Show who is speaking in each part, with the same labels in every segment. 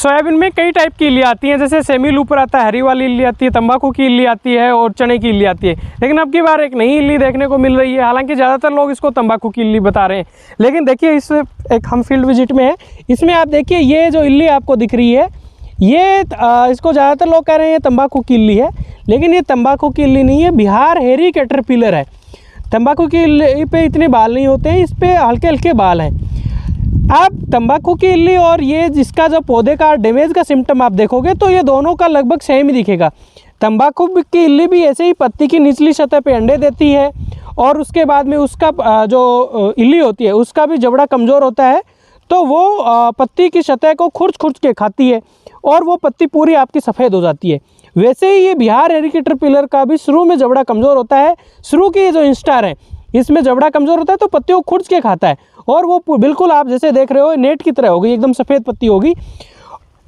Speaker 1: Soybean में कई type की इल्ली आती हैं, जैसे सेमी लूपर आता है, हरी वाली इल्ली आती है, तंबाकू की इल्ली आती है और चने की इल्ली आती है। लेकिन अब की बार एक नई इल्ली देखने को मिल रही है, हालांकि ज़्यादातर लोग इसको तंबाकू की इल्ली बता रहे हैं। लेकिन देखिए इस एक हम फील्ड विजिट में है, इसमें आप देखिए ये जो इल्ली आपको दिख रही है ये इसको ज़्यादातर लोग कह रहे हैं ये तंबाकू की इल्ली है, लेकिन ये तंबाकू की इल्ली नहीं है, बिहार हेरी कैटरपिलर है। तंबाकू की इल्ली पे इतने बाल नहीं होते हैं, इस पर हल्के हल्के बाल हैं। अब तंबाकू की इल्ली और ये जिसका जो पौधे का डैमेज का सिम्टम आप देखोगे तो ये दोनों का लगभग सेम ही दिखेगा। तंबाकू की इल्ली भी ऐसे ही पत्ती की निचली सतह पे अंडे देती है और उसके बाद में उसका जो इल्ली होती है उसका भी जबड़ा कमज़ोर होता है, तो वो पत्ती की सतह को खुर्च खुर्च के खाती है और वो पत्ती पूरी आपकी सफ़ेद हो जाती है। वैसे ही ये बिहार हेरी कैटरपिलर का भी शुरू में जबड़ा कमज़ोर होता है। शुरू की जो इंस्टार है इसमें जबड़ा कमज़ोर होता है तो पत्तियों को खुर्च के खाता है और वो बिल्कुल आप जैसे देख रहे हो नेट की तरह होगी, एकदम सफ़ेद पत्ती होगी।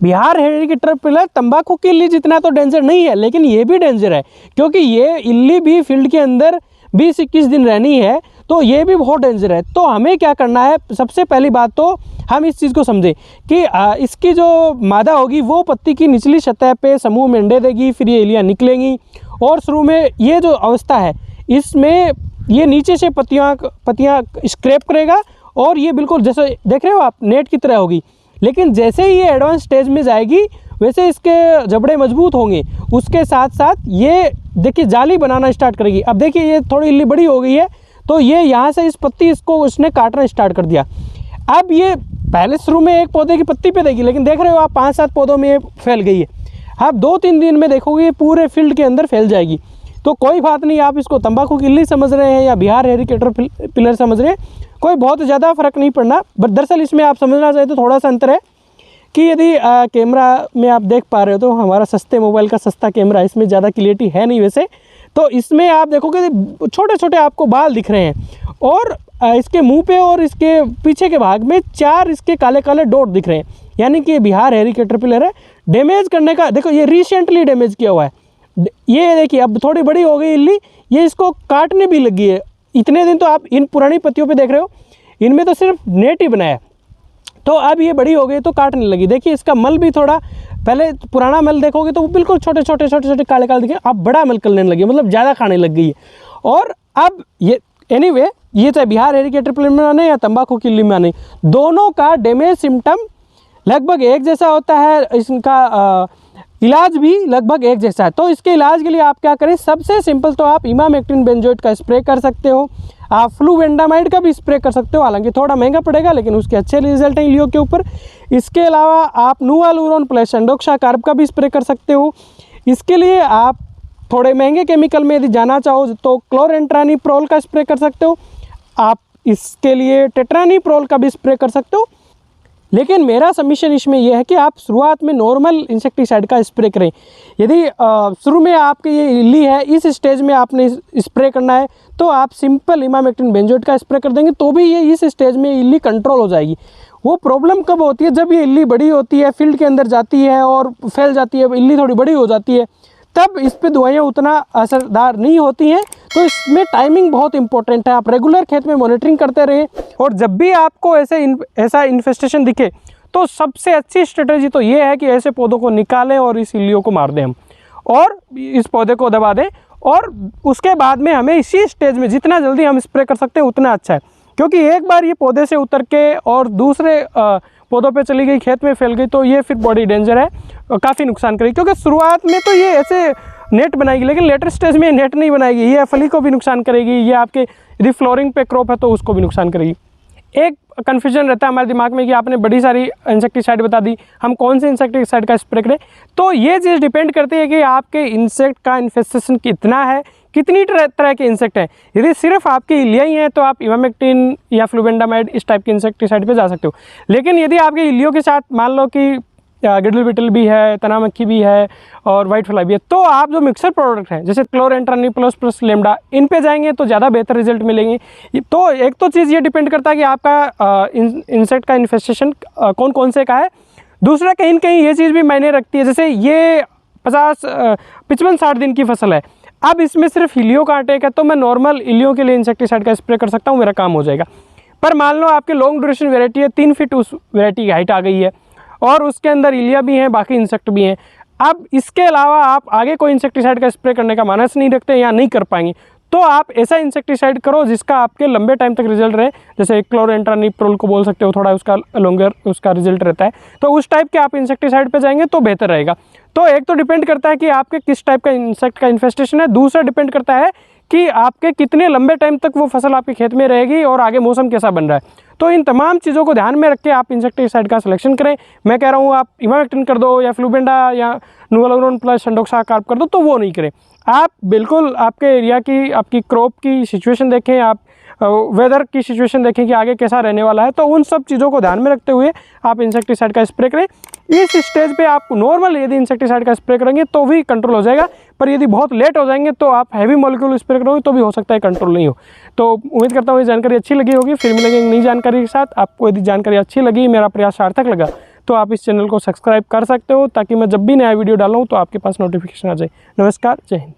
Speaker 1: बिहार हेरी कैटरपिलर तंबाकू की इल्ली जितना तो डेंजर नहीं है, लेकिन ये भी डेंजर है क्योंकि ये इल्ली भी फील्ड के अंदर 20-21 दिन रहनी है, तो ये भी बहुत डेंजर है। तो हमें क्या करना है, सबसे पहली बात तो हम इस चीज़ को समझें कि इसकी जो मादा होगी वो पत्ती की निचली सतह पे समूह में अंडे देगी, फिर ये इल्लियाँ निकलेंगी और शुरू में ये जो अवस्था है इसमें ये नीचे से पत्तियाँ स्क्रैप करेगा और ये बिल्कुल जैसे देख रहे हो आप नेट की तरह होगी। लेकिन जैसे ही ये एडवांस स्टेज में जाएगी वैसे इसके जबड़े मजबूत होंगे, उसके साथ साथ ये देखिए जाली बनाना स्टार्ट करेगी। अब देखिए ये थोड़ी इल्ली बड़ी हो गई है तो ये यहाँ से इस पत्ती इसको उसने काटना स्टार्ट कर दिया। अब ये पहले शुरू में एक पौधे की पत्ती पे देगी, लेकिन देख रहे हो आप 5-7 पौधों में ये फैल गई है। आप 2-3 दिन में देखोगे ये पूरे फील्ड के अंदर फैल जाएगी। तो कोई बात नहीं, आप इसको तंबाकू की इल्ली समझ रहे हैं या बिहार हेरी कैटरपिलर समझ रहे हैं, कोई बहुत ज़्यादा फ़र्क नहीं पड़ना। बट दरअसल इसमें आप समझना चाहिए तो थोड़ा सा अंतर है कि यदि कैमरा में आप देख पा रहे हो तो हमारा सस्ते मोबाइल का सस्ता कैमरा, इसमें ज़्यादा क्लियरिटी है नहीं वैसे, तो इसमें आप देखोगे छोटे छोटे आपको बाल दिख रहे हैं और इसके मुंह पे और इसके पीछे के भाग में 4 इसके काले काले डॉट दिख रहे हैं, यानी कि ये बिहार हेरी कैटरपिलर है। डैमेज करने का देखो ये रिसेंटली डैमेज किया हुआ है। ये देखिए अब थोड़ी बड़ी हो गई इल्ली, ये इसको काटने भी लगी है। इतने दिन तो आप इन पुरानी पत्तियों पे देख रहे हो, इनमें तो सिर्फ नेट ही बनाया, तो अब ये बड़ी हो गई तो काटने लगी। देखिए इसका मल भी थोड़ा, पहले पुराना मल देखोगे तो वो बिल्कुल छोटे छोटे काले काले दिखे, अब बड़ा मल करने लगी, मतलब ज़्यादा खाने लग गई है। और अब ये एनीवे ये चाहे बिहार हेरी कैटरपिलर में आने या तंबाकू की इल्ली में आने, दोनों का डैमेज सिम्टम लगभग एक जैसा होता है, इनका इलाज भी लगभग एक जैसा है। तो इसके इलाज के लिए आप क्या करें, सबसे सिंपल तो आप इमामेक्टिन बेंजोएट का स्प्रे कर सकते हो, आप फ्लूवेंडामाइड का भी स्प्रे कर सकते हो, हालांकि थोड़ा महंगा पड़ेगा लेकिन उसके अच्छे रिजल्ट हैं इल्लियों के ऊपर। इसके अलावा आप नूवालुरोन प्लस एंडोक्साकार्ब का भी स्प्रे कर सकते हो। इसके लिए आप थोड़े महंगे केमिकल में यदि जाना चाहो तो क्लोरेंट्रानिप्रोल का स्प्रे कर सकते हो, आप इसके लिए टेट्रानिप्रोल का भी स्प्रे कर सकते हो। लेकिन मेरा सबमिशन इसमें यह है कि आप शुरुआत में नॉर्मल इंसेक्टिसाइड का स्प्रे करें। यदि शुरू में आपकी ये इल्ली है, इस स्टेज में आपने स्प्रे करना है तो आप सिंपल इमामेक्टिन बेंजोएट का स्प्रे कर देंगे तो भी ये इस स्टेज में इल्ली कंट्रोल हो जाएगी। वो प्रॉब्लम कब होती है, जब ये इल्ली बड़ी होती है, फील्ड के अंदर जाती है और फैल जाती है, इल्ली थोड़ी बड़ी हो जाती है, तब इस पर दवाइयाँ उतना असरदार नहीं होती हैं। तो इसमें टाइमिंग बहुत इंपॉर्टेंट है। आप रेगुलर खेत में मॉनिटरिंग करते रहें और जब भी आपको ऐसा इन्फेस्टेशन दिखे तो सबसे अच्छी स्ट्रेटेजी तो ये है कि ऐसे पौधों को निकालें और इस इल्लियों को मार दें हम, और इस पौधे को दबा दें। और उसके बाद में हमें इसी स्टेज में जितना जल्दी हम स्प्रे कर सकते हैं उतना अच्छा है, क्योंकि एक बार ये पौधे से उतर के और दूसरे पौधों पे चली गई, खेत में फैल गई, तो ये फिर बड़ी डेंजर है, काफ़ी नुकसान करेगी। क्योंकि शुरुआत में तो ये ऐसे नेट बनाएगी लेकिन लेटर स्टेज में नेट नहीं बनाएगी, ये फली को भी नुकसान करेगी, ये आपके यदि फ्लोरिंग पे क्रॉप है तो उसको भी नुकसान करेगी। एक कन्फ्यूजन रहता है हमारे दिमाग में कि आपने बड़ी सारी इंसेक्टिसाइड बता दी, हम कौन से इंसेक्टिसाइड का स्प्रे करें। तो ये चीज़ डिपेंड करती है कि आपके इंसेक्ट का इन्फेस्टेशन कितना है, कितनी तरह के इंसेक्ट हैं। यदि सिर्फ आपकी इल्लियाँ ही हैं तो आप इमामेक्टिन या फ्लूवेंडामाइड इस टाइप के इंसेक्टिसाइड पे जा सकते हो। लेकिन यदि आपकी इल्लियों के साथ मान लो कि गिडल बिटल भी है, तना मक्खी भी है और वाइट फ्लाई भी है, तो आप जो मिक्सर प्रोडक्ट हैं जैसे क्लोरेंट्रानिप्रोल प्लस लेमडा, इन पे जाएंगे तो ज़्यादा बेहतर रिजल्ट मिलेंगे। तो एक तो चीज़ ये डिपेंड करता है कि आपका इंसेक्ट का इन्फेस्टेशन कौन कौन से का है। दूसरा कहीं न कहीं ये चीज़ भी मायने रखती है, जैसे ये 55-60 दिन की फसल है, अब इसमें सिर्फ इल्लियों का अटैक है तो मैं नॉर्मल इल्लियों के लिए इंसेक्टिसाइड का स्प्रे कर सकता हूँ, मेरा काम हो जाएगा। पर मान लो आपकी लॉन्ग ड्यूरेशन वेराइटी है, 3 फीट उस वेराइटी की हाइट आ गई है और उसके अंदर इलिया भी हैं, बाकी इंसेक्ट भी हैं। अब इसके अलावा आप आगे कोई इंसेक्टिसाइड का स्प्रे करने का मानस नहीं रखते या नहीं कर पाएंगे, तो आप ऐसा इंसेक्टिसाइड करो जिसका आपके लंबे टाइम तक रिजल्ट रहे, जैसे क्लोरेंट्रानिप्रोल को बोल सकते हो, थोड़ा उसका लॉन्गर उसका रिजल्ट रहता है, तो उस टाइप के आप इंसेक्टिसाइड पे जाएंगे तो बेहतर रहेगा। तो एक तो डिपेंड करता है कि आपके किस टाइप का इंसेक्ट का इन्फेस्टेशन है, दूसरा डिपेंड करता है कि आपके कितने लंबे टाइम तक वो फसल आपके खेत में रहेगी और आगे मौसम कैसा बन रहा है। तो इन तमाम चीज़ों को ध्यान में रख के आप इंसेक्टिसाइड का सिलेक्शन करें। मैं कह रहा हूँ आप इमामेक्टिन कर दो या फ्लूबेंडा या नूवलग्रोन प्लस शंडोक्सा कार्प कर दो, तो वो नहीं करें। आप बिल्कुल आपके एरिया की, आपकी क्रॉप की सिचुएशन देखें, आप वेदर की सिचुएशन देखें कि आगे कैसा रहने वाला है, तो उन सब चीज़ों को ध्यान में रखते हुए आप इंसेक्टिसाइड का स्प्रे करें। इस स्टेज पे आप नॉर्मल यदि इंसेक्टिसाइड का स्प्रे करेंगे तो भी कंट्रोल हो जाएगा, पर यदि बहुत लेट हो जाएंगे तो आप हैवी मॉलिक्यूल स्प्रे करोगे तो भी हो सकता है कंट्रोल नहीं हो। तो उम्मीद करता हूँ ये जानकारी अच्छी लगी होगी। फिर मिलेंगे एक नई जानकारी के साथ। आपको यदि जानकारी अच्छी लगी, मेरा प्रयास सार्थक लगा, तो आप इस चैनल को सब्सक्राइब कर सकते हो ताकि मैं जब भी नया वीडियो डालूँ तो आपके पास नोटिफिकेशन आ जाए। नमस्कार, जय हिंद।